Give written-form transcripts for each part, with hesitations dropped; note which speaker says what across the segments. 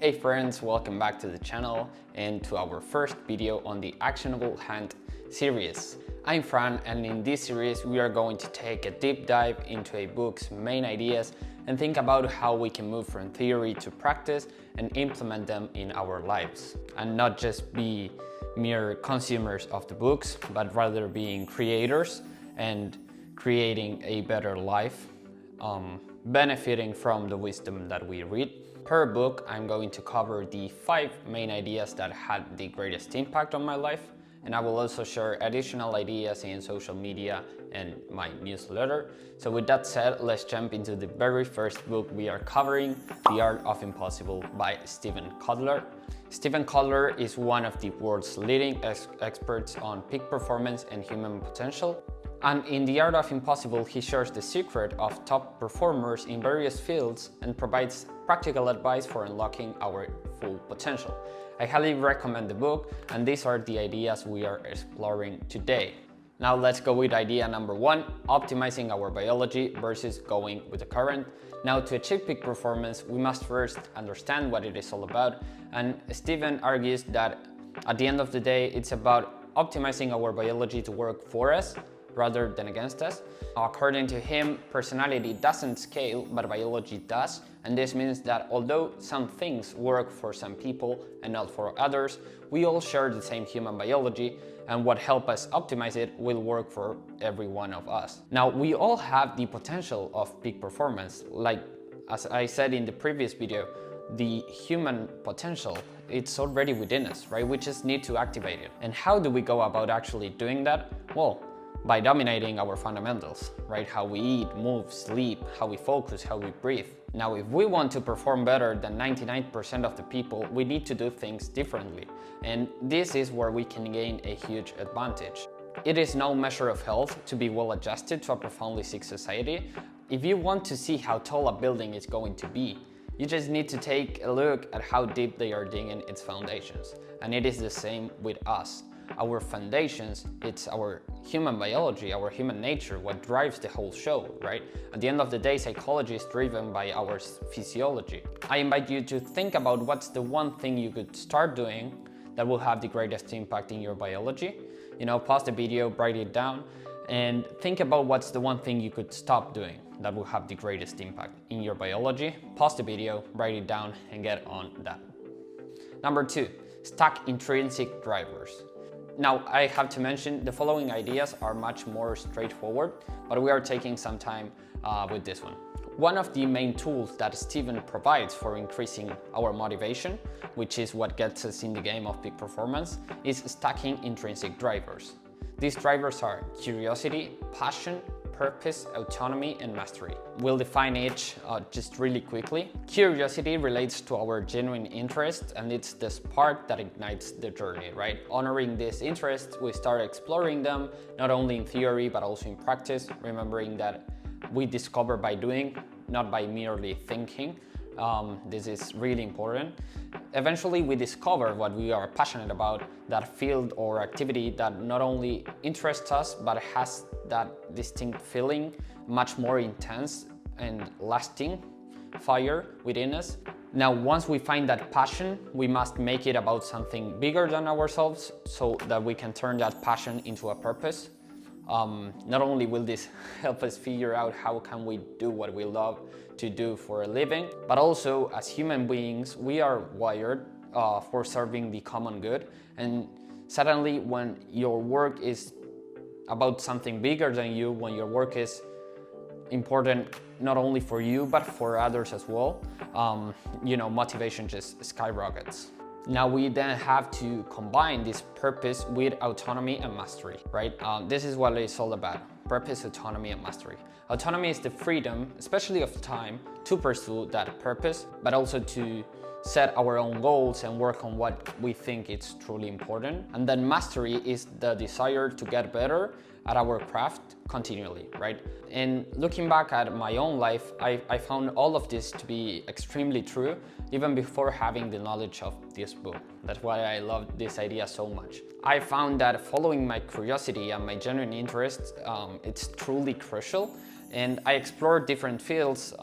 Speaker 1: Hey friends, welcome back to the channel and to our first video on the Actionable Hand series. I'm Fran, and in this series we are going to take a deep dive into a book's main ideas and think about how we can move from theory to practice and implement them in our lives. And not just be mere consumers of the books, but rather being creators and creating a better life, benefiting from the wisdom that we read. Per book, I'm going to cover the 5 main ideas that had the greatest impact on my life, and I will also share additional ideas in social media and my newsletter. So with that said, let's jump into the very first book we are covering, The Art of Impossible by Steven Kotler. Steven Kotler is one of the world's leading experts on peak performance and human potential. And in The Art of Impossible, he shares the secret of top performers in various fields and provides practical advice for unlocking our full potential. I highly recommend the book, and these are the ideas we are exploring today. Now let's go with idea number 1, optimizing our biology versus going with the current. Now, to achieve peak performance, we must first understand what it is all about, and Steven argues that at the end of the day, it's about optimizing our biology to work for us rather than against us. According to him, personality doesn't scale, but biology does, and this means that although some things work for some people and not for others, we all share the same human biology, and what helps us optimize it will work for every one of us. Now, we all have the potential of peak performance. Like, as I said in the previous video, the human potential, it's already within us, right? We just need to activate it. And how do we go about actually doing that? Well, by dominating our fundamentals, right? How we eat, move, sleep, how we focus, how we breathe. Now, if we want to perform better than 99% of the people, we need to do things differently. And this is where we can gain a huge advantage. It is no measure of health to be well adjusted to a profoundly sick society. If you want to see how tall a building is going to be, you just need to take a look at how deep they are digging its foundations. And it is the same with us. Our foundations, it's our human biology, our human nature, what drives the whole show, right? At the end of the day, psychology is driven by our physiology. I invite you to think about what's the one thing you could start doing that will have the greatest impact in your biology. You know, pause the video, write it down, and think about what's the one thing you could stop doing that will have the greatest impact in your biology. Pause the video, write it down, and get on that. Number 2, stack intrinsic drivers. Now, I have to mention the following ideas are much more straightforward, but we are taking some time with this one. One of the main tools that Steven provides for increasing our motivation, which is what gets us in the game of peak performance, is stacking intrinsic drivers. These drivers are curiosity, passion, purpose, autonomy, and mastery. We'll define each just really quickly. Curiosity relates to our genuine interest, and it's the spark that ignites the journey, right? Honoring these interests, we start exploring them, not only in theory, but also in practice, remembering that we discover by doing, not by merely thinking. This is really important. Eventually, we discover what we are passionate about, that field or activity that not only interests us, but has that distinct feeling, much more intense and lasting fire within us. Now, once we find that passion, we must make it about something bigger than ourselves so that we can turn that passion into a purpose. Not only will this help us figure out how can we do what we love to do for a living, but also as human beings, we are wired for serving the common good. And suddenly when your work is about something bigger than you, when your work is important not only for you, but for others as well, motivation just skyrockets. Now we then have to combine this purpose with autonomy and mastery, right? This is what it's all about, purpose, autonomy, and mastery. Autonomy is the freedom, especially of time, to pursue that purpose, but also to set our own goals and work on what we think is truly important. And then mastery is the desire to get better at our craft continually, right? And looking back at my own life, I found all of this to be extremely true, even before having the knowledge of this book. That's why I love this idea so much. I found that following my curiosity and my genuine interests, it's truly crucial. And I explored different fields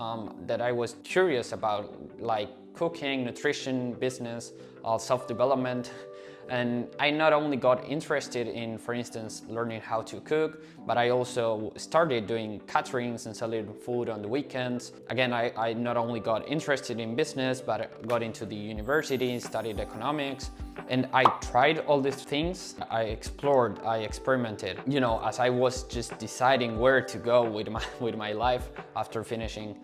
Speaker 1: that I was curious about, like cooking, nutrition, business, self-development. And I not only got interested in, for instance, learning how to cook, but I also started doing caterings and selling food on the weekends. Again, I not only got interested in business, but I got into the university, studied economics, and I tried all these things. I explored, I experimented. You know, as I was just deciding where to go with my life after finishing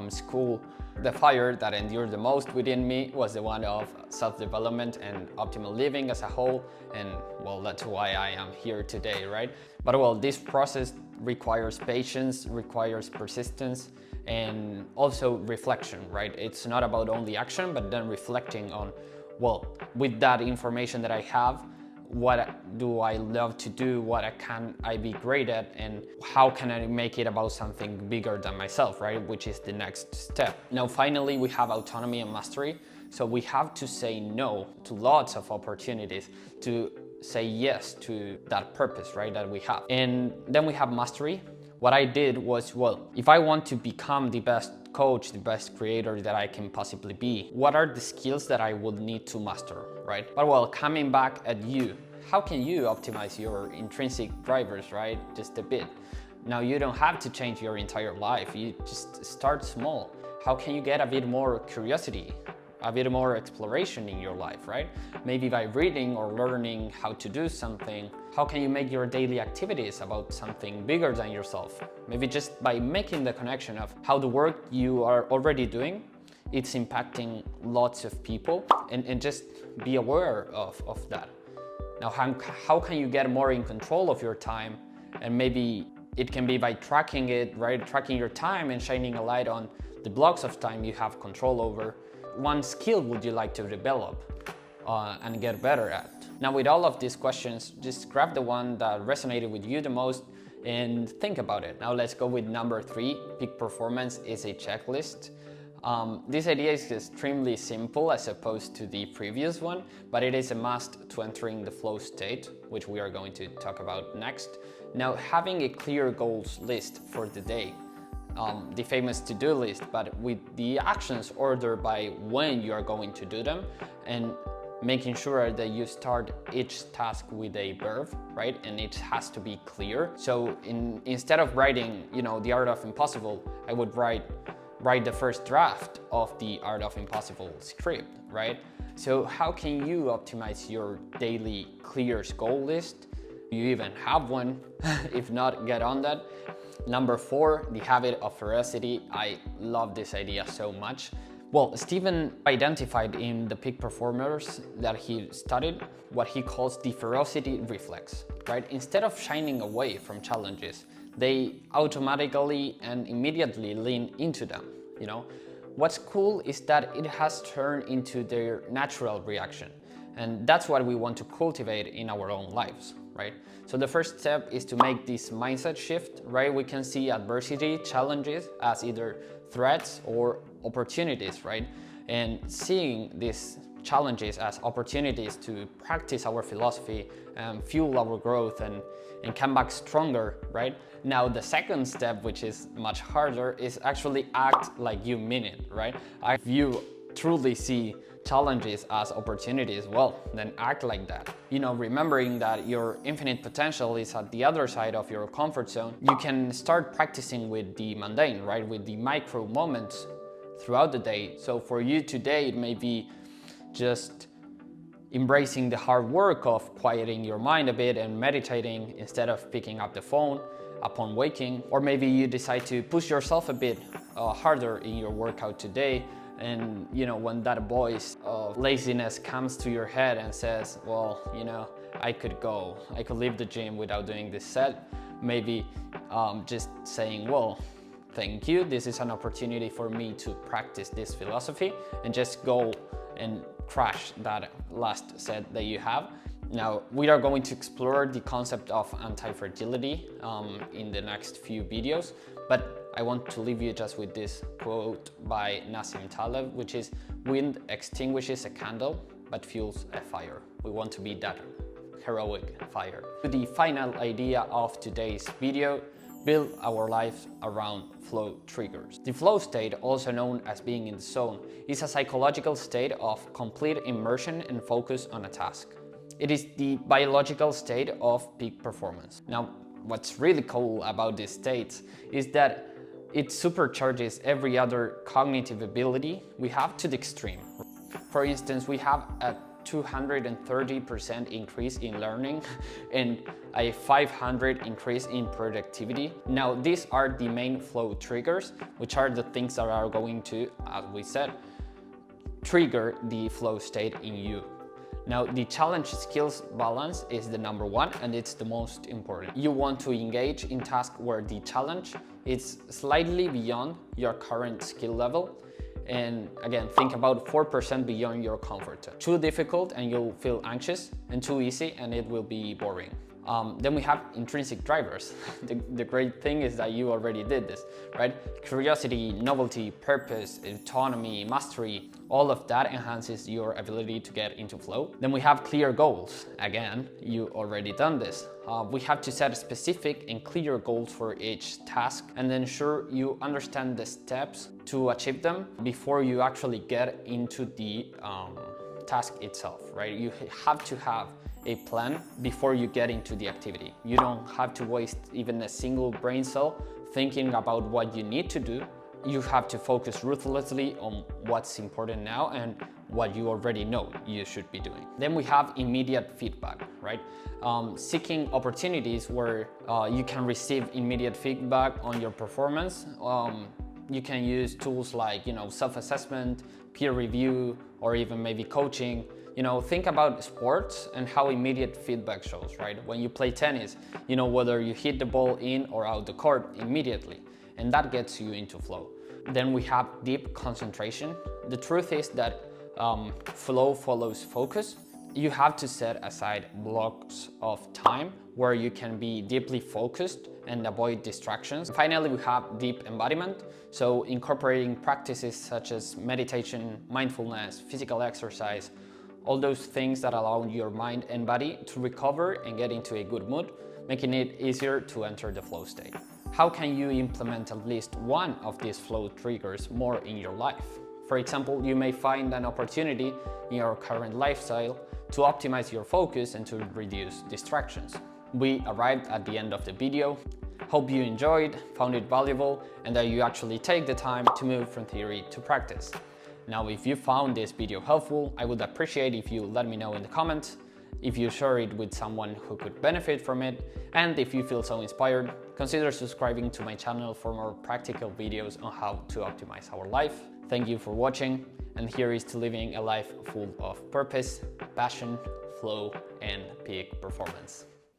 Speaker 1: school, the fire that endured the most within me was the one of self-development and optimal living as a whole. And well, that's why I am here today, right? But well, this process requires patience, requires persistence, and also reflection, right? It's not about only action, but then reflecting on, well, with that information that I have, what do I love to do, what can I be great at, and how can I make it about something bigger than myself, right? Which is the next step. Now, finally, we have autonomy and mastery. So we have to say no to lots of opportunities, to say yes to that purpose, right, that we have. And then we have mastery. What I did was, well, if I want to become the best coach, the best creator that I can possibly be, what are the skills that I would need to master, right? But well, coming back at you, how can you optimize your intrinsic drivers, right? Just a bit. Now, you don't have to change your entire life. You just start small. How can you get a bit more curiosity, a bit more exploration in your life, right? Maybe by reading or learning how to do something. How can you make your daily activities about something bigger than yourself? Maybe just by making the connection of how the work you are already doing, it's impacting lots of people, and just be aware of that. Now, how can you get more in control of your time? And maybe it can be by tracking it, right? Tracking your time and shining a light on the blocks of time you have control over. One skill would you like to develop and get better at? Now, with all of these questions, just grab the one that resonated with you the most and think about it. Now let's go with number 3. Peak performance is a checklist. This idea is extremely simple as opposed to the previous one, but it is a must to entering the flow state, which we are going to talk about next. Now, having a clear goals list for the day, the famous to-do list, but with the actions ordered by when you are going to do them, and making sure that you start each task with a verb, right? And it has to be clear. So instead of writing, the Art of Impossible, I would write the first draft of the Art of Impossible script, right? So how can you optimize your daily clear goal list? Do you even have one? If not, get on that. Number 4, the habit of ferocity. I love this idea so much. Well, Steven identified in the peak performers that he studied what he calls the ferocity reflex, right? Instead of shining away from challenges, they automatically and immediately lean into them, What's cool is that it has turned into their natural reaction. And that's what we want to cultivate in our own lives, right? So the first step is to make this mindset shift, right? We can see adversity, challenges as either threats or opportunities, right? And seeing these challenges as opportunities to practice our philosophy and fuel our growth and come back stronger, right? Now, the second step, which is much harder, is actually act like you mean it, right? If you truly see challenges as opportunities, well, then act like that. Remembering that your infinite potential is at the other side of your comfort zone, you can start practicing with the mundane, right? With the micro moments throughout the day. So for you today, it may be just embracing the hard work of quieting your mind a bit and meditating instead of picking up the phone upon waking. Or maybe you decide to push yourself a bit harder in your workout today. And when that voice of laziness comes to your head and says, well, I could leave the gym without doing this set, maybe just saying, well, thank you, this is an opportunity for me to practice this philosophy, and just go and crush that last set that you have. Now, we are going to explore the concept of anti-fragility in the next few videos, but I want to leave you just with this quote by Nassim Taleb, which is, "Wind extinguishes a candle, but fuels a fire." We want to be that heroic fire. The final idea of today's video, build our lives around flow triggers. The flow state, also known as being in the zone, is a psychological state of complete immersion and focus on a task. It is the biological state of peak performance. Now, what's really cool about this state is that it supercharges every other cognitive ability we have to the extreme. For instance, we have a 230% increase in learning and a 500 increase in productivity. Now, these are the main flow triggers, which are the things that are going to, as we said, trigger the flow state in you. Now, the challenge skills balance is the number one, and it's the most important. You want to engage in tasks where the challenge is slightly beyond your current skill level. And again, think about 4% beyond your comfort zone. Too difficult and you'll feel anxious, and too easy and it will be boring. Then we have intrinsic drivers. The great thing is that you already did this, right? Curiosity, novelty, purpose, autonomy, mastery, all of that enhances your ability to get into flow. Then we have clear goals. Again, you already done this. We have to set specific and clear goals for each task and ensure you understand the steps to achieve them before you actually get into the task itself, right? You have to have a plan before you get into the activity. You don't have to waste even a single brain cell thinking about what you need to do. You have to focus ruthlessly on what's important now and what you already know you should be doing. Then we have immediate feedback, right? Seeking opportunities where you can receive immediate feedback on your performance. You can use tools like, self-assessment, peer review, or even maybe coaching. Think about sports and how immediate feedback shows, right? When you play tennis, whether you hit the ball in or out the court immediately, and that gets you into flow. Then we have deep concentration. The truth is that flow follows focus. You have to set aside blocks of time where you can be deeply focused and avoid distractions. Finally, we have deep embodiment. So incorporating practices such as meditation, mindfulness, physical exercise, all those things that allow your mind and body to recover and get into a good mood, making it easier to enter the flow state. How can you implement at least one of these flow triggers more in your life? For example, you may find an opportunity in your current lifestyle to optimize your focus and to reduce distractions. We arrived at the end of the video. Hope you enjoyed, found it valuable, and that you actually take the time to move from theory to practice. Now, if you found this video helpful, I would appreciate if you let me know in the comments, if you share it with someone who could benefit from it, and if you feel so inspired, consider subscribing to my channel for more practical videos on how to optimize our life. Thank you for watching, and here is to living a life full of purpose, passion, flow, and peak performance.